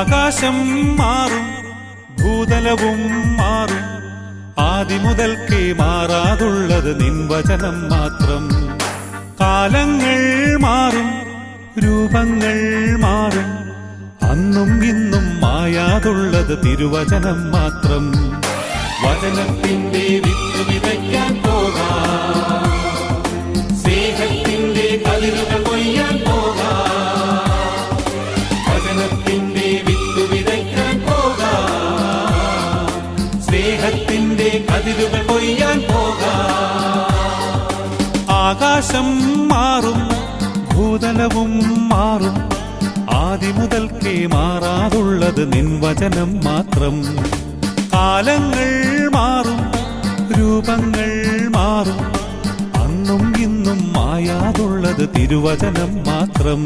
ആകാശം മാറും, ഭൂതലവും മാറും, ആദിമുതൽക്കേ മാറാതുള്ളത് നിൻ വചനം മാത്രം. കാലങ്ങൾ മാറും, രൂപങ്ങൾ മാറും, അന്നും ഇന്നും മായാതുള്ളത് തിരുവചനം മാത്രം. വചനത്തിന്റെ വിത്ത് വിതയ്ക്കാൻ പോകാം, സ്നേഹത്തിന്റെ കതിരുകൾ കൊയ്യാൻ പോകാം. വചനത്തിന്റെ വിത്ത് വിതയ്ക്കാൻ പോകാം, സ്നേഹത്തിന്റെ കതിരുകൾ കൊയ്യാൻ പോകാം. ആകാശം മാറും, ഭൂതലവും മാറും, ആദിമുതൽക്കേ മാറാതുള്ളത് നിൻ വചനം മാത്രം. കാലങ്ങൾ മാറും, രൂപങ്ങൾ മാറും, അന്നും ഇന്നും മായാതുള്ളത് തിരുവചനം മാത്രം.